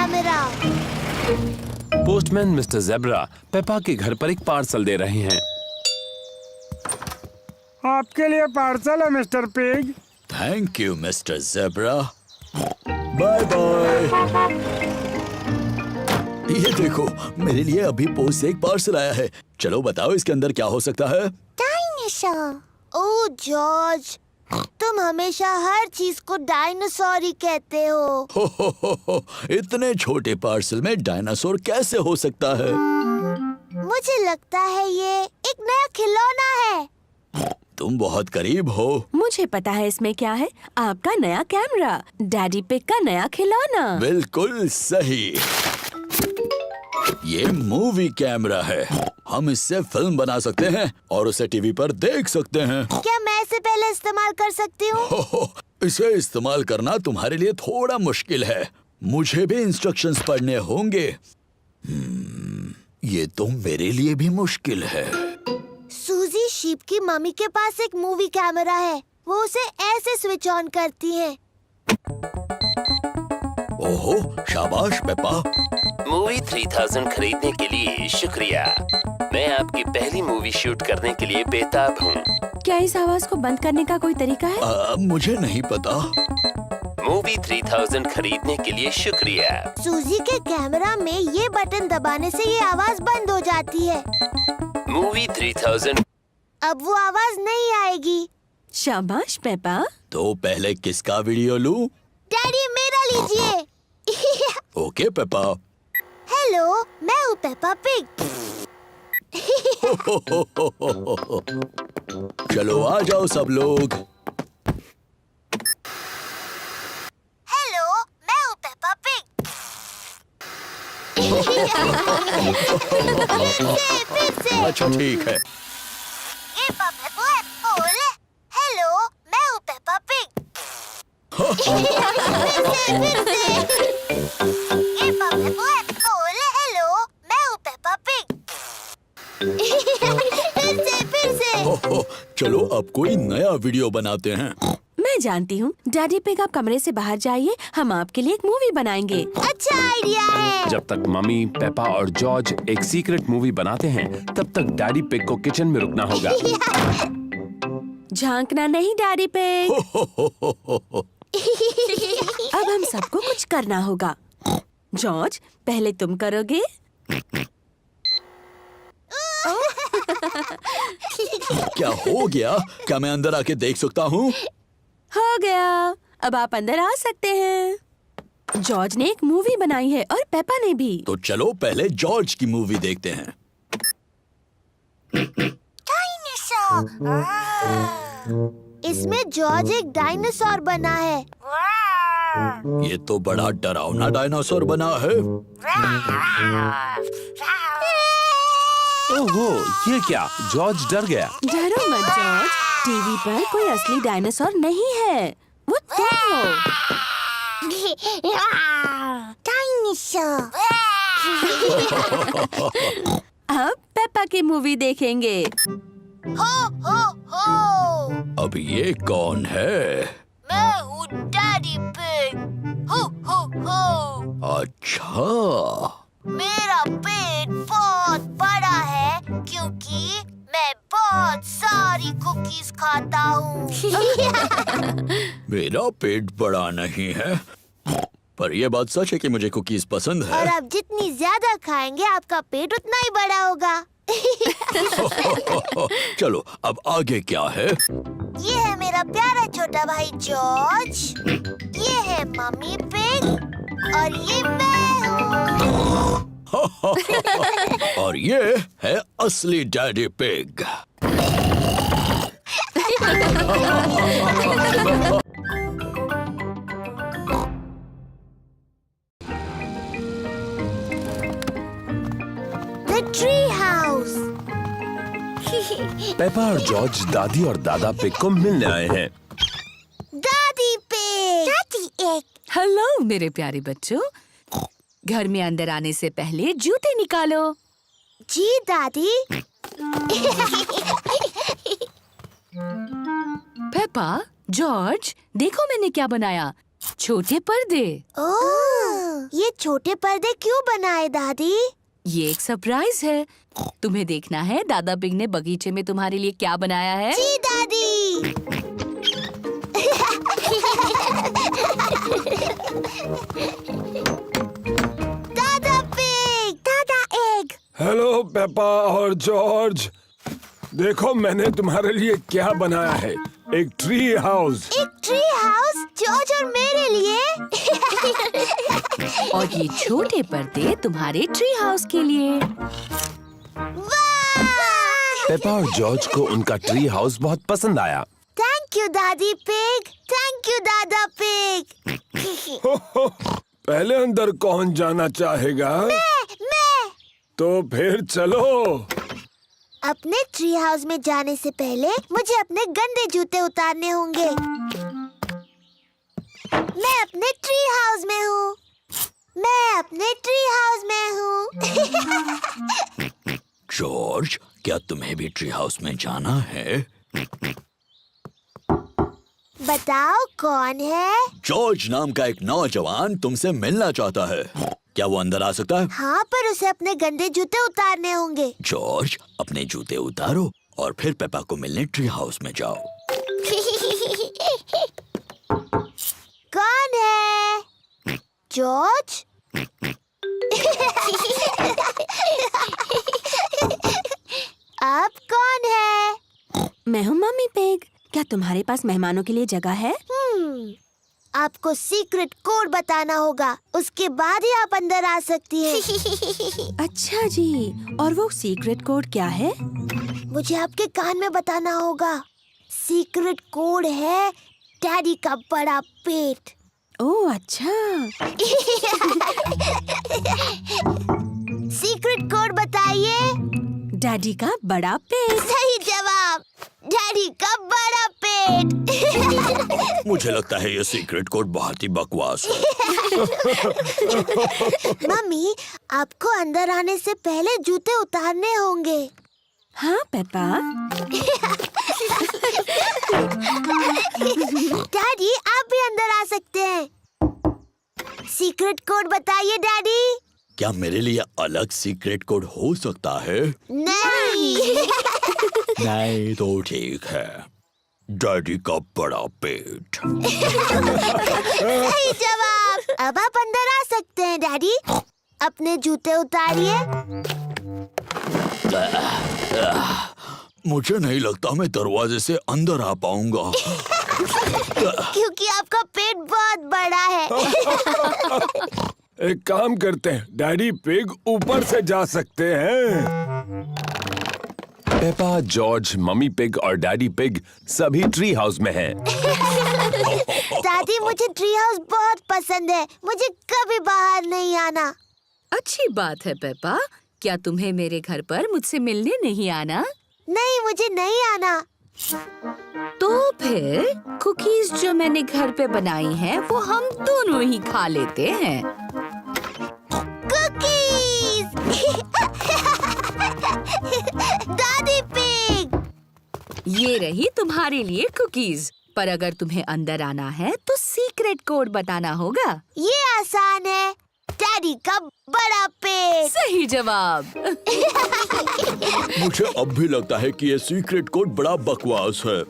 Camera. Postman mister zebra Peppa के घर पर एक पार्सल दे रहे हैं। आपके लिए पार्सल है mister Pig. Thank you mister Zebra. Bye bye. ये देखो, मेरे लिए अभी पोस्ट से एक पार्सल आया है। चलो बताओ इसके अंदर क्या हो सकता है। डायनासोर। ओह जॉर्ज, तुम हमेशा हर चीज को डायनासोर ही कहते हो। इतने छोटे पार्सल में डायनासोर कैसे हो सकता है? मुझे लगता है ये एक नया खिलौना है। तुम बहुत करीब हो। मुझे पता है इसमें क्या है। आपका नया कैमरा, डैडी पिग का नया खिलौना। बिल्कुल सही। ये मूवी कैमरा है। हम इससे फिल्म बना सकते हैं और उसे टीवी पर देख सकते हैं। क्या मैं इसे पहले इस्तेमाल कर सकती हूँ? इसे इस्तेमाल करना तुम्हारे लिए थोड़ा मुश्किल है। मुझे भी इंस्ट्रक्शंस पढ़ने होंगे। ये तो मेरे लिए भी मुश्किल है। सूजी शीप की मम्मी के पास एक मूवी कैमरा है। वो उसे ऐसे स्विच ऑन करती है। ओहो, शाबाश पेपा। मूवी 3000 खरीदने के लिए शुक्रिया। मैं आपकी पहली मूवी शूट करने के लिए बेताब हूँ। क्या इस आवाज को बंद करने का कोई तरीका है? मुझे नहीं पता। मूवी 3000 खरीदने के लिए शुक्रिया। सूजी के कैमरा में ये बटन दबाने से ये आवाज बंद हो जाती है। मूवी 3000। अब वो आवाज नहीं आएगी। शाबाश पेपा। तो पहले किसका वीडियो लूं? डैडी मेरा लीजिए। Okay Peppa. हेलो, मैं हूँ पेपा पिग। चलो आ जाओ सब लोग। हेलो, मैं हूँ पेपा पिग। फिर से। अच्छा ठीक है। ये पापा को है बोल। हेलो, मैं हूँ पेपा पिग। फिर से। ये पापा को है बोल। हेलो, मैं हूँ पेपा पिग। फिर से। चलो अब कोई नया वीडियो बनाते हैं। मैं जानती हूँ। डैडी पिग, आप कमरे से बाहर जाइए, हम आपके लिए एक मूवी बनाएंगे। अच्छा आइडिया है। जब तक मम्मी, पेपा और जॉर्ज एक सीक्रेट मूवी बनाते हैं, तब तक डैडी पिग को किचन में रुकना होगा। झांकना नहीं डैडी पिग। अब हम सबको कुछ करना होगा। जॉर्ज, पहले तुम करोगे। क्या हो गया? क्या मैं अंदर आके देख सकता हूँ? हो गया, अब आप अंदर आ सकते हैं। जॉर्ज ने एक मूवी बनाई है और पेपा ने भी। तो चलो पहले जॉर्ज की मूवी देखते हैं। इसमें जॉर्ज एक डायनासोर बना है। ये तो बड़ा डरावना डायनासोर बना है। ओहो, ये क्या? जॉर्ज डर गया। डरो मत जॉर्ज, टीवी पर कोई असली डायनासोर नहीं है, वो तुम हो। डायनासोर। अब पेपा की मूवी देखेंगे। हो हो हो। अब ये कौन है? मैं हूँ डैडी पिग। हो हो हो। अच्छा। मेरा पेट बहुत बड़ा है क्योंकि मैं बहुत सारी कुकीज खाता हूँ। मेरा पेट बड़ा नहीं है, पर यह बात सच है कि मुझे कुकीज पसंद है। और आप जितनी ज्यादा खाएंगे आपका पेट उतना ही बड़ा होगा। चलो अब आगे क्या है? ये है मेरा प्यारा छोटा भाई जॉर्ज। ये है मम्मी पिग और ये मैं हूँ। और ये है असली daddy pig. The tree house। Peppa और जॉर्ज दादी और दादा पिग को मिलने आए हैं। दादी पिग। दादी एक। हेलो मेरे प्यारे बच्चों, घर में अंदर आने से पहले जूते निकालो। जी दादी। पेपा, जॉर्ज, देखो मैंने क्या बनाया। छोटे पर्दे। ओह। ये छोटे पर्दे क्यों बनाए दादी? ये एक सरप्राइज है। तुम्हें देखना है दादा पिग ने बगीचे में तुम्हारे लिए क्या बनाया है। जी दादी। दादा पिग, दादा एग। हेलो पेपा और जॉर्ज, देखो मैंने तुम्हारे लिए क्या बनाया है, एक ट्री हाउस। एक ट्री हाउस जॉर्ज और मेरे लिए। और ये छोटे पर्दे तुम्हारे ट्री हाउस के लिए। वाह! पेपा और जॉर्ज को उनका ट्री हाउस बहुत पसंद आया। थैंक यू दादी पिग, थैंक यू दादा पिग। पहले अंदर कौन जाना चाहेगा? मैं। तो फिर चलो। अपने ट्री हाउस में जाने से पहले मुझे अपने गंदे जूते उतारने होंगे। मैं अपने ट्री हाउस में हूँ। मैं अपने ट्री हाउस में हूँ। जॉर्ज, क्या तुम्हें भी ट्री हाउस में जाना है? बताओ कौन है? जॉर्ज नाम का एक नौजवान तुमसे मिलना चाहता है। क्या वो अंदर आ सकता है? हाँ, पर उसे अपने गंदे जूते उतारने होंगे। जॉर्ज, अपने जूते उतारो और फिर पेपा को मिलने ट्री हाउस में जाओ। कौन है? जॉर्ज? आप कौन है? मैं हूँ मम्मी पिग। क्या तुम्हारे पास मेहमानों के लिए जगह है? आपको सीक्रेट कोड बताना होगा, उसके बाद ही आप अंदर आ सकती हैं। अच्छा जी, और वो सीक्रेट कोड क्या है? मुझे आपके कान में बताना होगा। सीक्रेट कोड है डैडी का बड़ा पेट। ओह अच्छा। सीक्रेट कोड बताइए। डैडी का बड़ा पेट। सही जवाब, डैडी का बड़ा पेट। मुझे लगता है ये सीक्रेट कोड बहुत ही बकवास है। मम्मी, आपको अंदर आने से पहले जूते उतारने होंगे। हाँ पेपा। डैडी, आप भी अंदर आ सकते हैं। सीक्रेट कोड बताइए डैडी। क्या मेरे लिए अलग सीक्रेट कोड हो सकता है? नहीं। नहीं तो ठीक है। डैडी का बड़ा पेट। सही जवाब। अब आप अंदर आ सकते हैं डैडी। अपने जूते उतारिए। मुझे नहीं लगता मैं दरवाजे से अंदर आ पाऊंगा। क्योंकि आपका पेट बहुत बड़ा है। एक काम करते हैं, डैडी पिग ऊपर से जा सकते हैं। पेपा, जॉर्ज, मम्मी पिग और डैडी पिग सभी ट्री हाउस में हैं। दादी, मुझे ट्री हाउस बहुत पसंद है। मुझे कभी बाहर नहीं आना। अच्छी बात है पेपा। क्या तुम्हें मेरे घर पर मुझसे मिलने नहीं आना? नहीं, मुझे नहीं आना। तो फिर कुकीज जो मैंने घर पे बनाई हैं, वो हम दोनों ही खा लेते हैं। कुकीज। दादी पिग। ये रही तुम्हारे लिए कुकीज। पर अगर तुम्हें अंदर आना है तो सीक्रेट कोड बताना होगा। ये आसान है। डैडी का बड़ा पेट। सही जवाब। मुझे अब भी लगता है कि ये सीक्रेट कोड बड़ा बकवास है।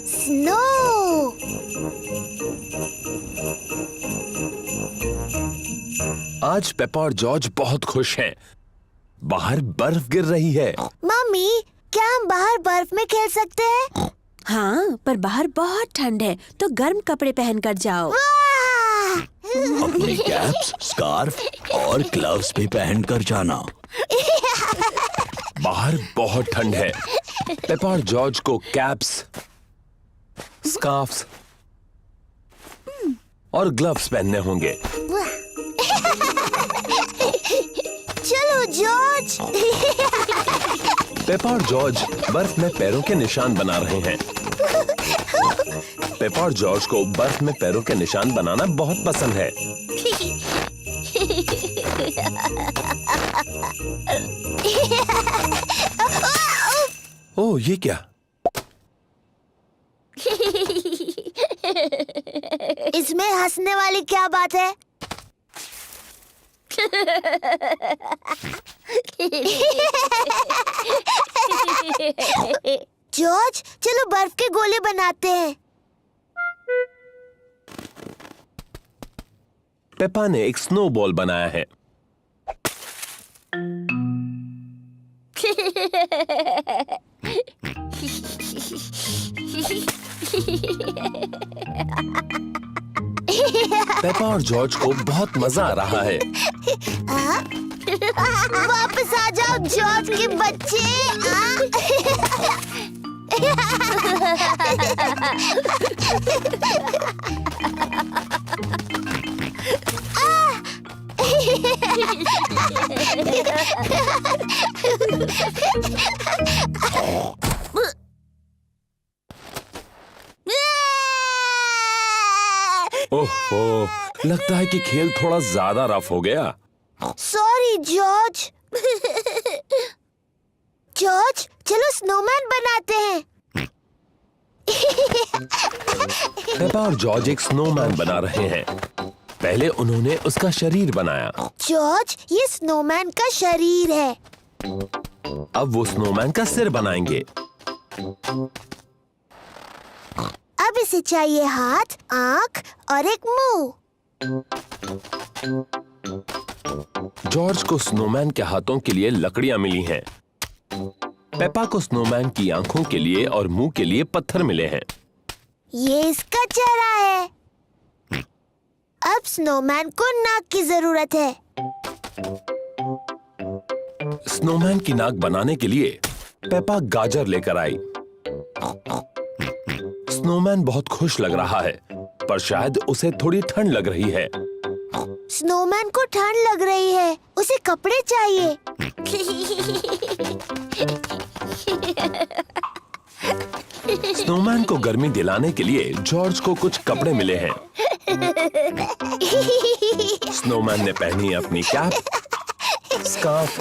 स्नो। आज पेपा और जॉर्ज बहुत खुश हैं। बाहर बर्फ गिर रही है। मम्मी, क्या हम बाहर बर्फ में खेल सकते हैं? हाँ, पर बाहर बहुत ठंड है, तो गर्म कपड़े पहनकर जाओ। वाह! अपनी कैप्स, स्कार्फ और ग्लव्स भी पहनकर जाना। बाहर बहुत ठंड है। पेपा और जॉर्ज को कैप्स, स्कार्फ्स और ग्लव्स पहनने होंगे। चलो जॉर्ज। पेपा और जॉर्ज बर्फ में पैरों के निशान बना रहे हैं। पेपा और जॉर्ज को बर्फ में पैरों के निशान बनाना बहुत पसंद है। ओह, ये क्या? इसमें हंसने वाली क्या बात है? जॉर्ज, चलो बर्फ के गोले बनाते हैं। पेपा ने एक स्नोबॉल बनाया है। पेपा और जॉर्ज को बहुत मजा आ रहा है। वापस आ जाओ जॉर्ज के बच्चे। ओह, लगता है कि खेल थोड़ा ज्यादा रफ हो गया। Sorry George. जॉर्ज, चलो स्नोमैन बनाते हैं। पेपा और जॉर्ज एक स्नोमैन बना रहे हैं। पहले उन्होंने उसका शरीर बनाया। जॉर्ज, ये स्नोमैन का शरीर है। अब वो स्नोमैन का सिर बनाएंगे। अब इसे चाहिए हाथ, आंख और एक मुंह। जॉर्ज को स्नोमैन के हाथों के लिए लकड़ियां मिली हैं। पेपा को स्नोमैन की आंखों के लिए और मुंह के लिए पत्थर मिले हैं। ये इसका चेहरा है। अब स्नोमैन को नाक की जरूरत है। स्नोमैन की नाक बनाने के लिए पेपा गाजर लेकर आई। स्नोमैन बहुत खुश लग रहा है, पर शायद उसे थोड़ी ठंड लग रही है। स्नोमैन को ठंड लग रही है, उसे कपड़े चाहिए। स्नोमैन को गर्मी दिलाने के लिए जॉर्ज को कुछ कपड़े मिले हैं। स्नोमैन ने पहनी अपनी कैप, स्कार्फ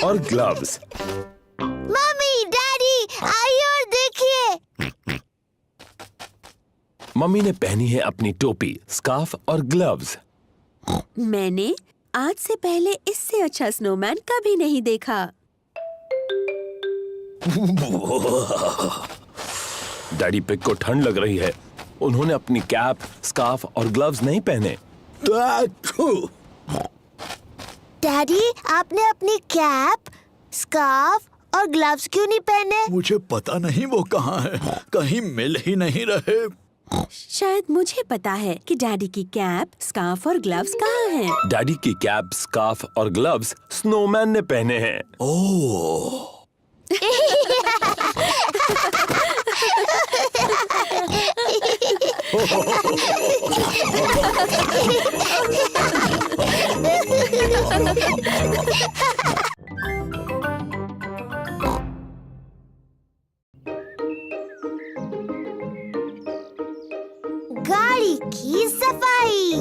और ग्लव्स। मम्मी, डैडी, आइए और देखिए। मम्मी ने पहनी है अपनी टोपी, स्कार्फ और ग्लव्स। मैंने आज से पहले इससे अच्छा स्नोमैन कभी नहीं देखा। डैडी पिग को ठंड लग रही है। उन्होंने अपनी कैप, स्कार्फ और ग्लव्स नहीं पहने। डैडी, आपने अपनी कैप, स्कार्फ और ग्लव्स क्यों नहीं पहने? मुझे पता नहीं वो कहाँ है, कहीं मिल ही नहीं रहे। शायद मुझे पता है कि डैडी की कैप, स्कार्फ और ग्लव्स कहाँ हैं। डैडी की कैप, स्कार्फ और ग्लव्स स्नोमैन ने पहने हैं। ओह, गाड़ी की सफाई।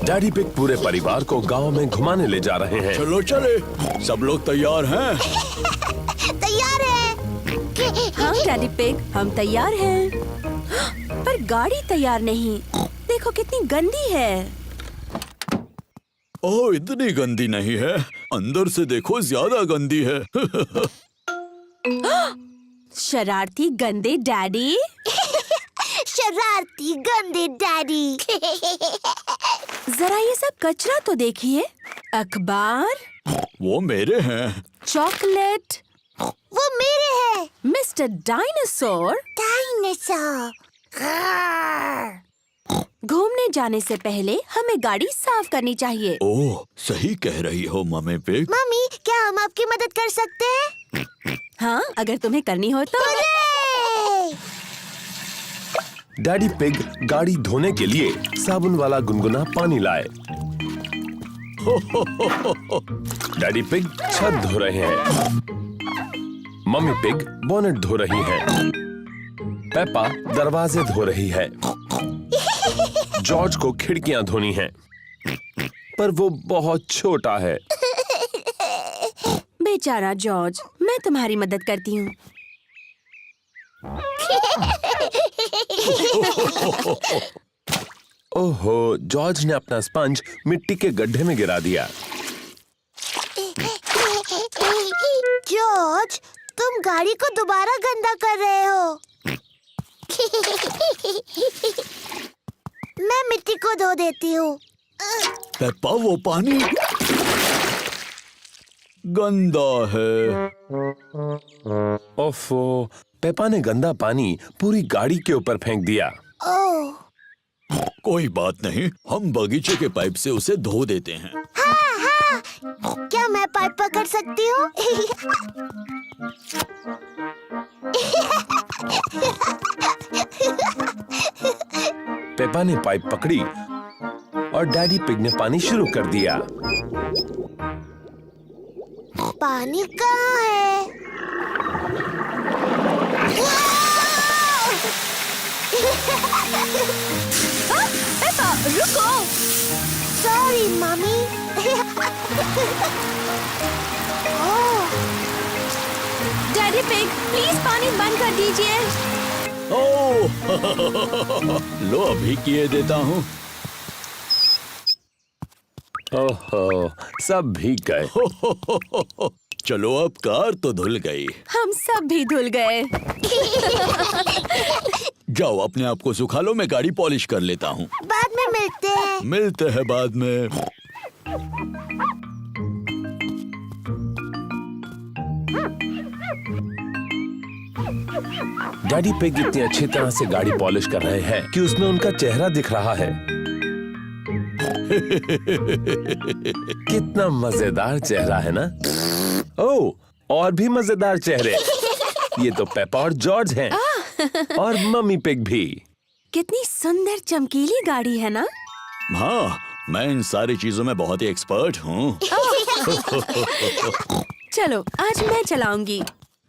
डैडी पिग पूरे परिवार को गांव में घुमाने ले जा रहे हैं। चलो चले, सब लोग तैयार हैं? तैयार है। हाँ डैडी पिग, हम तैयार हैं। पर गाड़ी तैयार नहीं। देखो कितनी गंदी है। ओह, इतनी गंदी नहीं है, अंदर से देखो ज्यादा गंदी है। शरारती गंदे डैडी। शरारती गंदे डैडी। जरा ये सब कचरा तो देखिए। अखबार, वो मेरे हैं। चॉकलेट, वो मेरे हैं। Mister dinosaur. डायनासोर। घूमने जाने से पहले हमें गाड़ी साफ करनी चाहिए। ओह, सही कह रही हो मम्मी पिग। मम्मी, क्या हम आपकी मदद कर सकते हैं? हाँ, अगर तुम्हें करनी हो तो। हुर्रे! डैडी पिग गाड़ी धोने के लिए साबुन वाला गुनगुना पानी लाए। डैडी पिग छत धो रहे हैं। मम्मी पिग बोनेट धो रही है। पेपा दरवाजे धो रही है। जॉर्ज को खिड़कियां धोनी हैं, पर वो बहुत छोटा है। बेचारा जॉर्ज, मैं तुम्हारी मदद करती हूँ। ओहो, जॉर्ज ने अपना स्पंज मिट्टी के गड्ढे में गिरा दिया। जॉर्ज, तुम गाड़ी को दोबारा गंदा कर रहे हो। मैं मिट्टी को धो देती हूँ। पेप्पा, वो पानी गंदा है। ओफो, पेपा ने गंदा पानी पूरी गाड़ी के ऊपर फेंक दिया। ओह, कोई बात नहीं, हम बगीचे के पाइप से उसे धो देते हैं। हाँ हाँ, क्या मैं पाइप पकड़ सकती हूँ? पेपा ने पाइप पकड़ी और डैडी पिग ने पानी शुरू कर दिया। पानी कहाँ है? पेप्पा, रुको। Sorry mummy. Oh, daddy pig, please पानी बंद कर दीजिए। ओह, लो अभी किए देता हूँ। ओहो, सब भीग गए। चलो, अब कार तो धुल गई। हम सब भी धुल गए। जाओ, अपने आप को सुखा लो, मैं गाड़ी पॉलिश कर लेता हूँ। बाद में मिलते हैं। मिलते हैं बाद में। डैडी पिग इतनी अच्छी तरह से गाड़ी पॉलिश कर रहे हैं कि उसमें उनका चेहरा दिख रहा है। कितना मजेदार चेहरा है ना? ओह, और भी मजेदार चेहरे। ये तो पेपा और जॉर्ज हैं, और मम्मी पिग भी। कितनी सुंदर चमकीली गाड़ी है ना? हाँ, मैं इन सारी चीजों में बहुत ही एक्सपर्ट हूँ। चलो, आज मैं चलाऊंगी।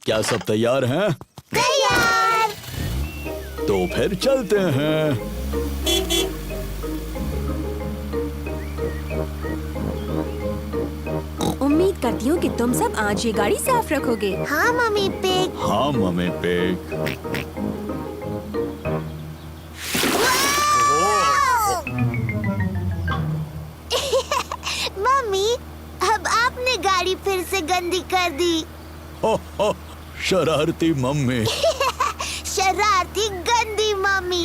क्या सब तैयार हैं? तैयार। तो फिर चलते हैं। उम्मीद करती हूँ कि तुम सब आज ये गाड़ी साफ रखोगे। हाँ मम्मी पिग। हाँ मम्मी पिग। मम्मी, अब आपने गाड़ी फिर से गंदी कर दी। हो, शरारती मम्मी। शरारती गंदी मम्मी।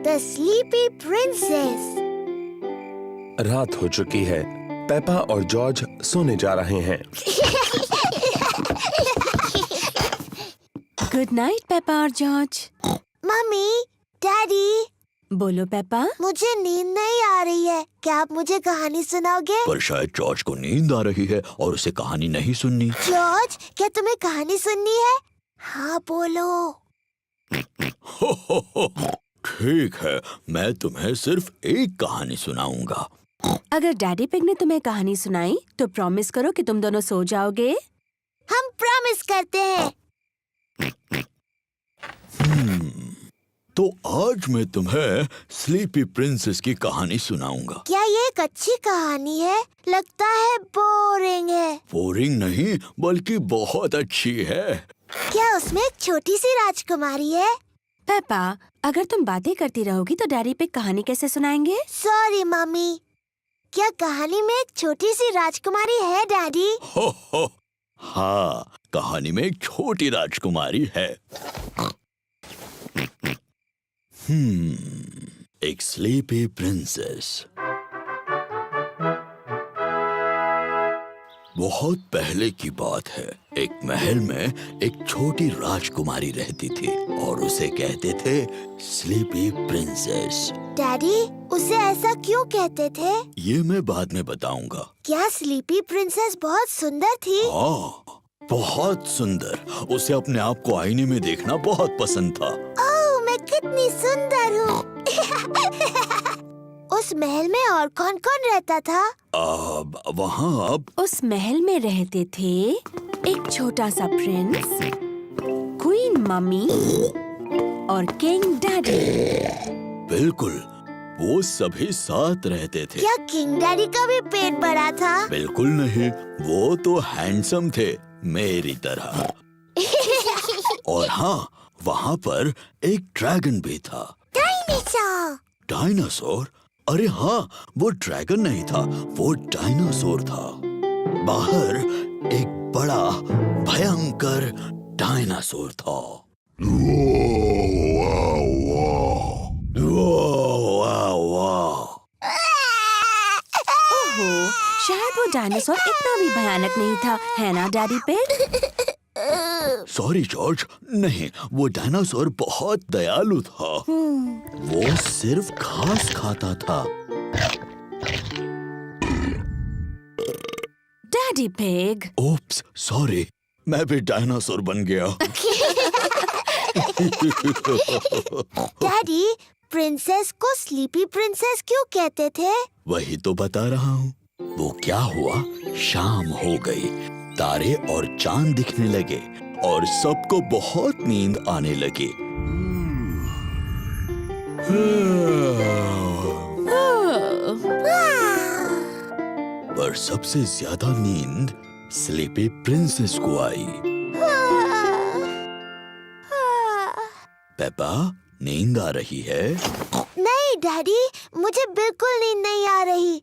The Sleepy Princess। रात हो चुकी है। पेपा और जॉर्ज सोने जा रहे हैं। गुड नाइट पेप्पा और जॉर्ज। मम्मी, डैडी, बोलो पेप्पा। मुझे नींद नहीं आ रही है। क्या आप मुझे कहानी सुनाओगे? पर शायद जॉर्ज को नींद आ रही है और उसे कहानी नहीं सुननी। जॉर्ज, क्या तुम्हें कहानी सुननी है? हाँ बोलो। ठीक है, मैं तुम्हें सिर्फ एक कहानी सुनाऊंगा। अगर डैडी पिग ने तुम्हें कहानी सुनाई तो प्रॉमिस करो कि तुम दोनों सो जाओगे। हम प्रॉमिस करते हैं। तो आज मैं तुम्हें स्लीपी प्रिंसेस की कहानी सुनाऊंगा। क्या ये एक अच्छी कहानी है? लगता है बोरिंग है। बोरिंग नहीं, बल्कि बहुत अच्छी है। क्या उसमें एक छोटी सी राजकुमारी है? पेप्पा, अगर तुम बातें करती रहोगी तो डैडी पिग कहानी कैसे सुनाएंगे? Sorry mummy. क्या कहानी में एक छोटी सी राजकुमारी है डैडी? हो, हाँ, कहानी में एक छोटी राजकुमारी है। एक स्लीपी प्रिंसेस। बहुत पहले की बात है। एक महल में एक छोटी राजकुमारी रहती थी और उसे कहते थे स्लीपी प्रिंसेस। डैडी, उसे ऐसा क्यों कहते थे? ये मैं बाद में बताऊंगा। क्या स्लीपी प्रिंसेस बहुत सुंदर थी? हाँ, बहुत सुंदर। उसे अपने आप को आईने में देखना बहुत पसंद था। ओह, मैं कितनी सुंदर हूँ। उस महल में और कौन-कौन रहता था? अब वहाँ अब उस महल में रहते थे एक छोटा सा प्रिंस, क्वीन मम्मी और किंग डैडी। बिल्कुल, वो सभी साथ रहते थे। क्या किंग डैडी का भी पेट बड़ा था? बिल्कुल नहीं, वो तो हैंडसम थे मेरी तरह। और हाँ, वहाँ पर एक ड्रैगन भी था। डायनासोर। डायनासोर? अरे हाँ, वो ड्रैगन नहीं था, वो डायनासोर था। बाहर एक बड़ा भयंकर डायनासोर था। ओहो, शायद वो डायनासोर इतना भी भयानक नहीं था, है ना डैडी पिग? सॉरी जॉर्ज, नहीं, वो डायनासोर बहुत दयालु था। वो सिर्फ घास खाता था। डैडी पिग, ओप्स, सॉरी, मैं भी डायनासोर बन गया। डैडी, प्रिंसेस को स्लीपी प्रिंसेस क्यों कहते थे? वही तो बता रहा हूँ। वो क्या हुआ, शाम हो गई, तारे और चांद दिखने लगे और सबको बहुत नींद आने लगी। पर सबसे ज्यादा नींद स्लीपी प्रिंसेस को आई। पेपा, नींद आ रही है? नहीं डैडी, मुझे बिल्कुल नींद नहीं आ रही।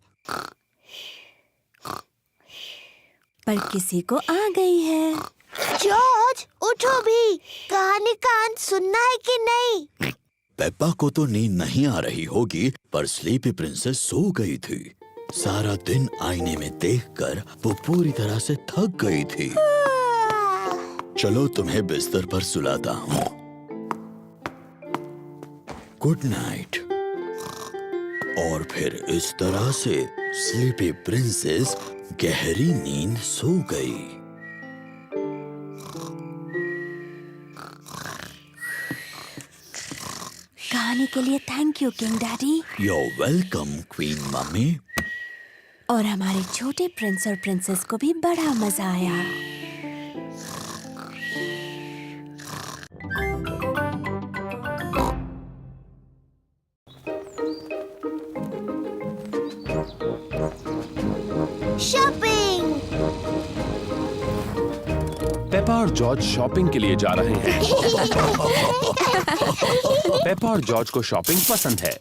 पर किसी को आ गई है। जॉर्ज, उठो भी, कहानी का अंत सुनना है कि नहीं? पेप्पा को तो नींद नहीं आ रही होगी, पर स्लीपी प्रिंसेस सो गई थी। सारा दिन आईने में देखकर वो पूरी तरह से थक गई थी। चलो तुम्हें बिस्तर पर सुलाता हूँ। Good night. और फिर इस तरह से स्लीपी प्रिंसेस गहरी नींद सो गई। कहानी के लिए thank you king daddy. You're welcome, queen mummy. और हमारे छोटे प्रिंस और प्रिंसेस को भी बड़ा मजा आया। शॉपिंग। पेपा और जॉर्ज शॉपिंग के लिए जा रहे हैं। पेपा और जॉर्ज को शॉपिंग पसंद है।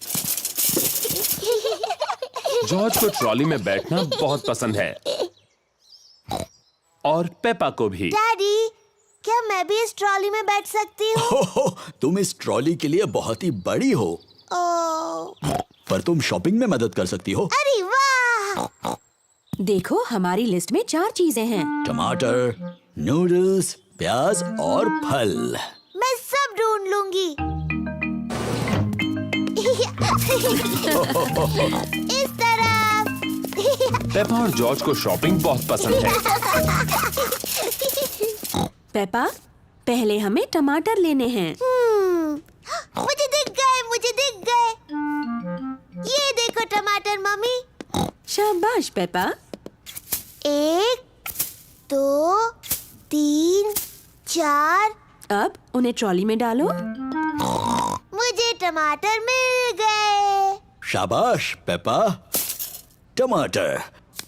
जॉर्ज को ट्रॉली में बैठना बहुत पसंद है और पेपा को भी। डैडी, क्या मैं भी इस ट्रॉली में बैठ सकती हूँ? तुम इस ट्रॉली के लिए बहुत ही बड़ी हो, ओह, पर तुम शॉपिंग में मदद कर सकती हो। अरे वाह! देखो, हमारी लिस्ट में 4 चीजें हैं। टमाटर, नूडल्स, प्याज और फल। मैं सब ढूंढ लूंगी। इस तरफ। पेपा और जॉर्ज को शॉपिंग बहुत पसंद है। पेपा, पहले हमें टमाटर लेने हैं। मुझे दिख गए, मुझे दिख गए। ये देखो टमाटर मम्मी। शाबाश पेपा। 1, 2, 3, 4। अब उन्हें ट्रॉली में डालो। मुझे टमाटर मिल गए। शाबाश पेपा। टमाटर,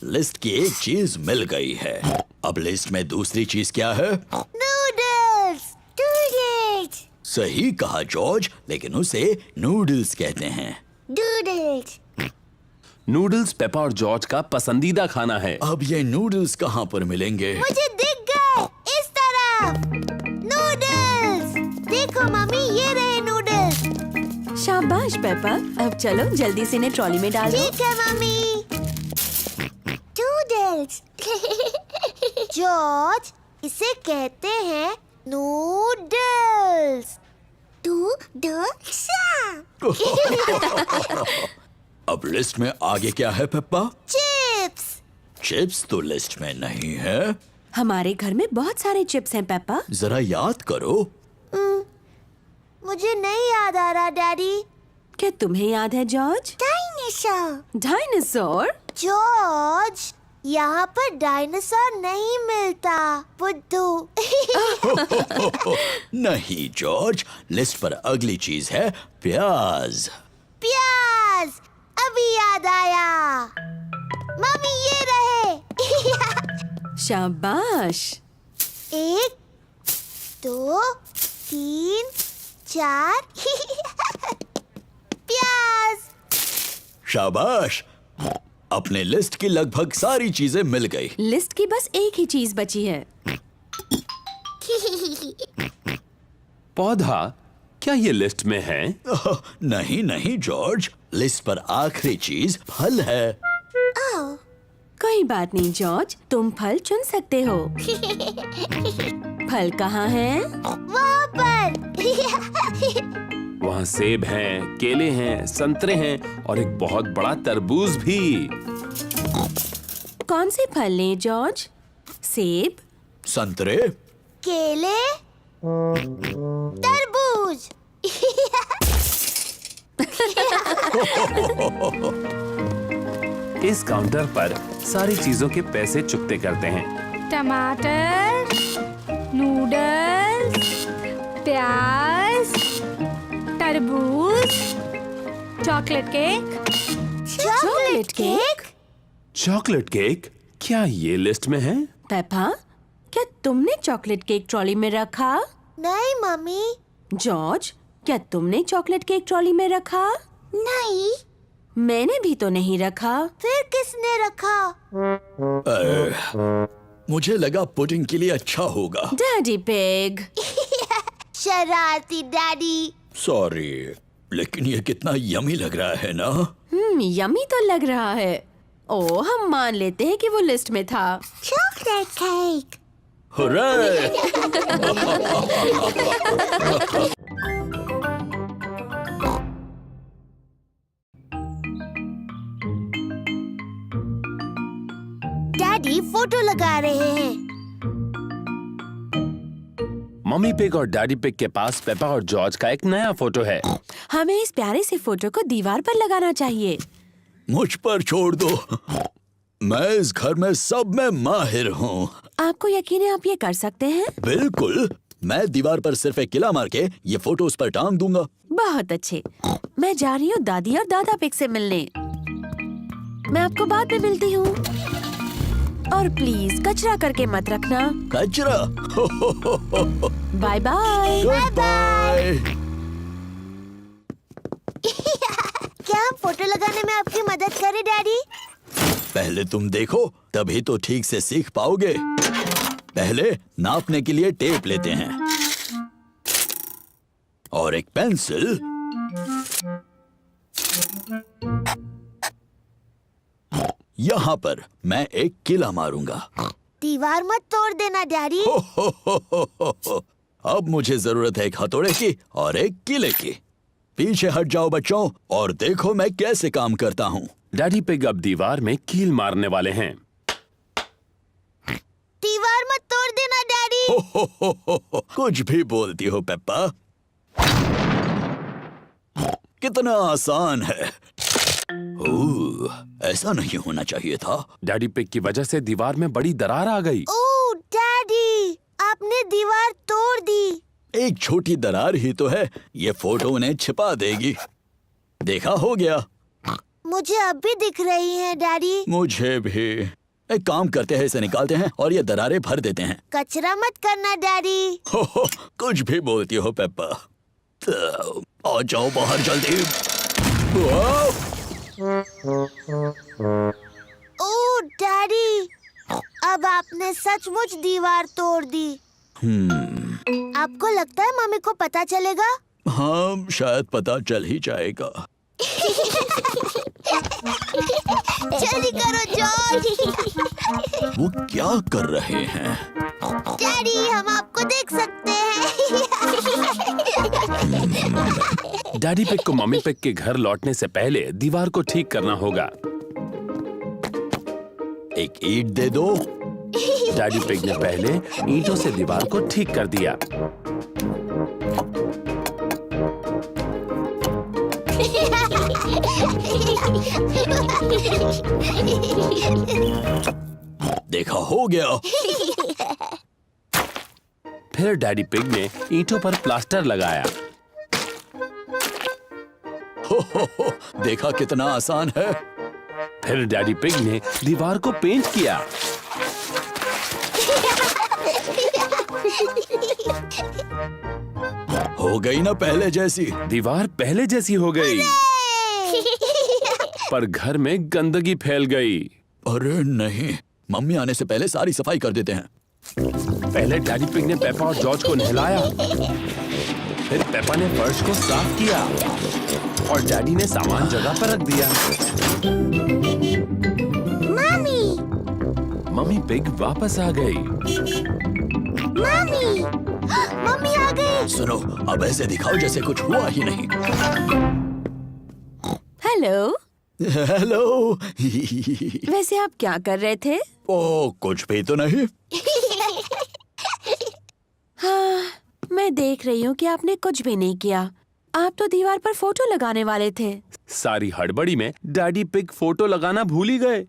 लिस्ट की एक चीज मिल गई है। अब लिस्ट में दूसरी चीज क्या है? नूडल्स। नूडल्स। सही कहा जॉर्ज, लेकिन उसे नूडल्स कहते हैं। नूडल्स। नूडल्स पेपा और जॉर्ज का पसंदीदा खाना है। अब ये नूडल्स कहाँ पर मिलेंगे? मुझे दिख गए, इस तरफ। नूडल्स। देखो मम्मी, ये रहे नूडल्स। शाबाश पेपा। अब चलो जल्दी से इन्हें ट्रॉली में डालो। ठीक है मम्मी। नूडल्स। जॉर्ज, इसे कहते हैं नूडल्स। नूडल्स। अब लिस्ट में आगे क्या है पेप्पा? चिप्स। चिप्स तो लिस्ट में नहीं है। हमारे घर में बहुत सारे चिप्स हैं पेपा। जरा याद करो। मुझे नहीं याद आ रहा डैडी। क्या तुम्हें याद है जॉर्ज? डायनासोर। डायनासोर? जॉर्ज, यहाँ पर डायनासोर नहीं मिलता। बुद्धू। नहीं जॉर्ज, लिस्ट पर अगली चीज है प्याज। प्याज, अभी याद आया। मम्मी ये रहे। शाबाश। 1 2 3 4 प्याज। शाबाश, अपने लिस्ट की लगभग सारी चीजें मिल गई। लिस्ट की बस एक ही चीज बची है। पौधा, क्या ये लिस्ट में है? नहीं नहीं जॉर्ज, लिस्ट पर आखिरी चीज फल है। कोई बात नहीं जॉर्ज, तुम फल चुन सकते हो। फल कहाँ है? वहाँ पर। वहाँ सेब हैं, केले हैं, संतरे हैं और एक बहुत बड़ा तरबूज भी। कौन से फल लें जॉर्ज? सेब, संतरे, केले, तरबूज। इस काउंटर पर सारी चीजों के पैसे चुकते करते हैं। टमाटर, नूडल्स, प्याज, तरबूज, chocolate cake. Chocolate cake. Chocolate cake, क्या ये लिस्ट में है? पेपा, क्या तुमने चॉकलेट केक ट्रॉली में रखा? नहीं मम्मी। जॉर्ज, क्या तुमने चॉकलेट केक ट्रॉली में रखा? नहीं। मैंने भी तो नहीं रखा। फिर किसने रखा? मुझे लगा पुडिंग के लिए अच्छा होगा। Daddy pig. शरारती डैडी। सॉरी, लेकिन ये कितना यमी लग रहा है ना। यमी तो लग रहा है। ओ, हम मान लेते हैं कि वो लिस्ट में था। Chocolate cake. Hurray! Daddy photo लगा रहे हैं। मम्मी पिग और डैडी पिग के पास पेपा और जॉर्ज का एक नया फोटो है। हमें इस प्यारे से फोटो को दीवार पर लगाना चाहिए। मुझ पर छोड़ दो, मैं इस घर में सब में माहिर हूँ। आपको यकीन है आप ये कर सकते हैं? बिल्कुल, मैं दीवार पर सिर्फ एक किला मार के ये फोटो उस पर टांग दूंगा। बहुत अच्छे। मैं जा रही हूँ दादी और दादा पिग से मिलने। मैं आपको बाद में मिलती हूँ। और प्लीज कचरा करके मत रखना। कचरा? Bye bye. Good bye. क्या हम फोटो लगाने में आपकी मदद करें डैडी? पहले तुम देखो, तभी तो ठीक से सीख पाओगे। पहले नापने के लिए टेप लेते हैं और एक पेंसिल, यहाँ पर मैं एक किला मारूंगा। दीवार मत तोड़ देना डैडी। अब मुझे जरूरत है एक हथौड़े की और एक किले की। पीछे हट जाओ बच्चों और देखो मैं कैसे काम करता हूँ। डैडी पिग अब दीवार में कील मारने वाले हैं। दीवार मत तोड़ देना डैडी। कुछ भी बोलती हो पेप्पा। कितना आसान है। ओह, ऐसा नहीं होना चाहिए था। डैडी पिग की वजह से दीवार में बड़ी दरार आ गई। ओह डैडी, आपने दीवार तोड़ दी। एक छोटी दरार ही तो है, ये फोटो उन्हें छिपा देगी। देखा, हो गया। मुझे अब भी दिख रही हैं डैडी। मुझे भी। एक काम करते हैं, इसे निकालते हैं और ये दरारें भर देते हैं। कचरा मत करना डैडी। कुछ भी बोलती हो पेप्पा। तो आ जाओ बाहर जल्दी। ओह डैडी, अब आपने सचमुच दीवार तोड़ दी। आपको लगता है मम्मी को पता चलेगा? हाँ, शायद पता चल ही जाएगा। जल्दी करो जॉर्ज। वो क्या कर रहे हैं? डैडी, हम आपको देख सकते हैं। डैडी पिग को मम्मी पिग के घर लौटने से पहले दीवार को ठीक करना होगा। एक ईंट दे दो। डैडी पिग ने पहले ईंटों से दीवार को ठीक कर दिया। देखा, हो गया। फिर डैडी पिग ने ईंटों पर प्लास्टर लगाया। हो, देखा कितना आसान है। फिर डैडी पिग ने दीवार को पेंट किया। हो गई ना पहले जैसी। दीवार पहले जैसी हो गई, पर घर में गंदगी फैल गई। अरे नहीं, मम्मी आने से पहले सारी सफाई कर देते हैं। पहले डैडी पिग ने पेपा और जॉर्ज को नहलाया। फिर पेपा ने फर्श को साफ किया और डैडी ने सामान जगह पर रख दिया। मम्मी पिग वापस आ गई। मम्मी आ गई। सुनो, अब ऐसे दिखाओ जैसे कुछ हुआ ही नहीं। हेलो। हेलो। वैसे आप क्या कर रहे थे? ओ, कुछ भी तो नहीं। हाँ, मैं देख रही हूँ कि आपने कुछ भी नहीं किया। आप तो दीवार पर फोटो लगाने वाले थे। सारी हड़बड़ी में डैडी पिग फोटो लगाना भूल ही गए।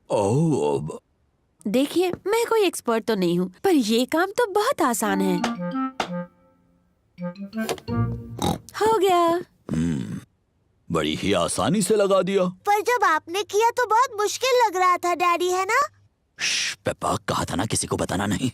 ओह, देखिए, मैं कोई एक्सपर्ट तो नहीं हूँ, पर ये काम तो बहुत आसान है। हो गया। बड़ी ही आसानी से लगा दिया। पर जब आपने किया तो बहुत मुश्किल लग रहा था डैडी, है ना? पेपा, कहा था ना किसी को बताना नहीं।